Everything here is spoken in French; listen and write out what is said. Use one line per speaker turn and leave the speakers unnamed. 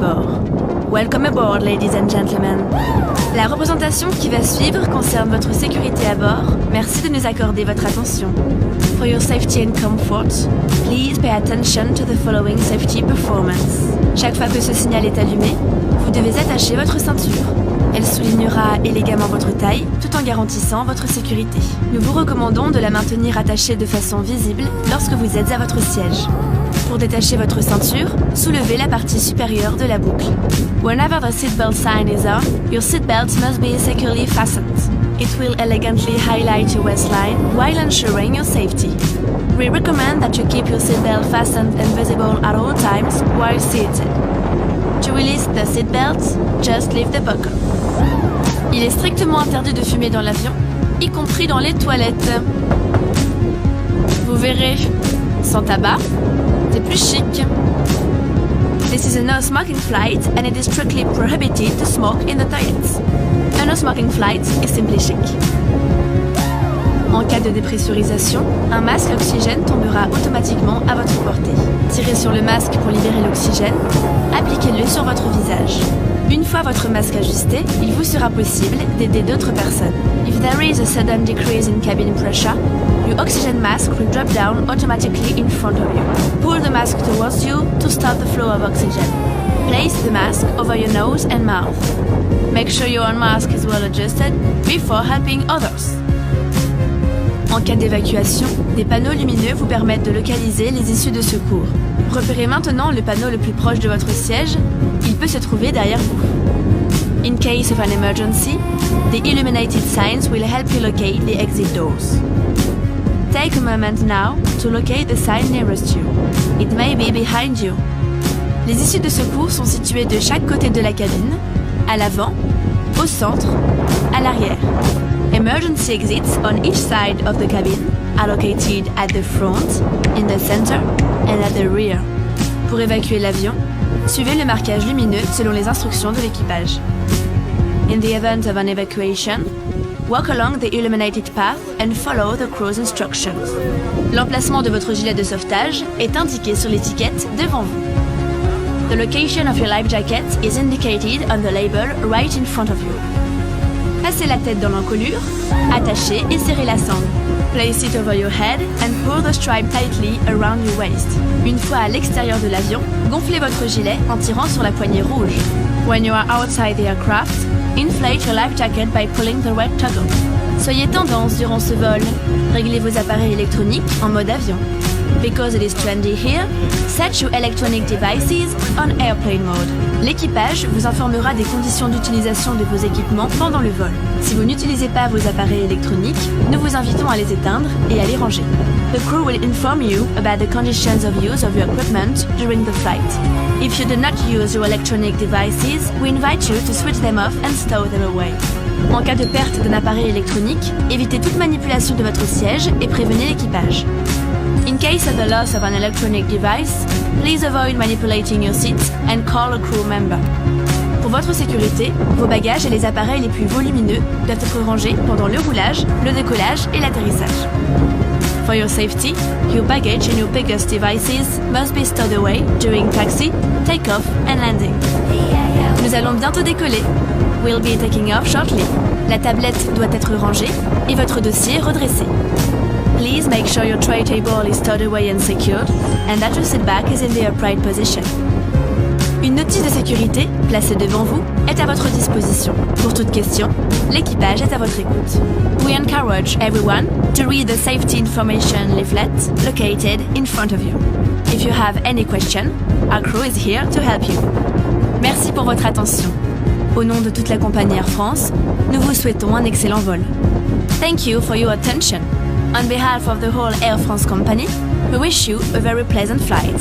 bord. Welcome aboard, ladies and gentlemen. La représentation qui va suivre concerne votre sécurité à bord. Merci de nous accorder votre attention. For your safety and comfort, please pay attention to the following safety performance. Chaque fois que ce signal est allumé, vous devez attacher votre ceinture. Elle soulignera élégamment votre taille, tout en garantissant votre sécurité. Nous vous recommandons de la maintenir attachée de façon visible lorsque vous êtes à votre siège. Pour détacher votre ceinture, soulevez la partie supérieure de la boucle. Whenever the seatbelt sign is on, your seatbelt must be securely fastened. It will elegantly highlight your waistline while ensuring your safety. We recommend that you keep your seatbelt fastened and visible at all times while seated. To release the seatbelt, just lift the buckle. Il est strictement interdit de fumer dans l'avion, y compris dans les toilettes. Vous verrez, sans tabac, c'est plus chic. This is a no-smoking flight and it is strictly prohibited to smoke in the toilets. A no-smoking flight is simply chic. En cas de dépressurisation, un masque oxygène tombera automatiquement à votre portée. Tirez sur le masque pour libérer l'oxygène, appliquez-le sur votre visage. Une fois votre masque ajusté, il vous sera possible d'aider d'autres personnes. If there is a sudden decrease in cabin pressure, your oxygen mask will drop down automatically in front of you. Pull the mask towards you to stop the flow of oxygen. Place the mask over your nose and mouth. Make sure your own mask is well adjusted before helping others. En cas d'évacuation, des panneaux lumineux vous permettent de localiser les issues de secours. Repérez maintenant le panneau le plus proche de votre siège, il peut se trouver derrière vous. In case of an emergency, the illuminated signs will help you locate the exit doors. Take a moment now to locate the sign nearest you. It may be behind you. Les issues de secours sont situées de chaque côté de la cabine, à l'avant, au centre, à l'arrière. Emergency exits on each side of the cabin are located at the front, in the center, and at the rear. Pour évacuer l'avion, suivez le marquage lumineux selon les instructions de l'équipage. In the event of an evacuation, walk along the illuminated path and follow the crew's instructions. L'emplacement de votre gilet de sauvetage est indiqué sur l'étiquette devant vous. The location of your life jacket is indicated on the label right in front of you. Passez la tête dans l'encolure, attachez et serrez la sangle. Place it over your head and pull the stripe tightly around your waist. Une fois à l'extérieur de l'avion, gonflez votre gilet en tirant sur la poignée rouge. When you are outside the aircraft, inflate your life jacket by pulling the red toggle. Soyez tendance durant ce vol. Réglez vos appareils électroniques en mode avion. Because it is trendy here, set your electronic devices on airplane mode. L'équipage vous informera des conditions d'utilisation de vos équipements pendant le vol. Si vous n'utilisez pas vos appareils électroniques, nous vous invitons à les éteindre et à les ranger. The crew will inform you about the conditions of use of your equipment during the flight. If you do not use your electronic devices, we invite you to switch them off and stow them away. En cas de perte d'un appareil électronique, évitez toute manipulation de votre siège et prévenez l'équipage. In case of the loss of an electronic device, please avoid manipulating your seat and call a crew member. Pour votre sécurité, vos bagages et les appareils les plus volumineux doivent être rangés pendant le roulage, le décollage et l'atterrissage. For your safety, your baggage and your biggest devices must be stowed away during taxi, takeoff and landing. Nous allons bientôt décoller. We'll be taking off shortly. La tablette doit être rangée et votre dossier redressé. Please make sure your tray table is stowed away and secured, and that your seat back is in the upright position. Une notice de sécurité, placée devant vous, est à votre disposition. Pour toute question, l'équipage est à votre écoute. We encourage everyone to read the safety information leaflet located in front of you. If you have any question, our crew is here to help you. Merci pour votre attention. Au nom de toute la compagnie Air France, nous vous souhaitons un excellent vol. Thank you for your attention. On behalf of the whole Air France company, we wish you a very pleasant flight.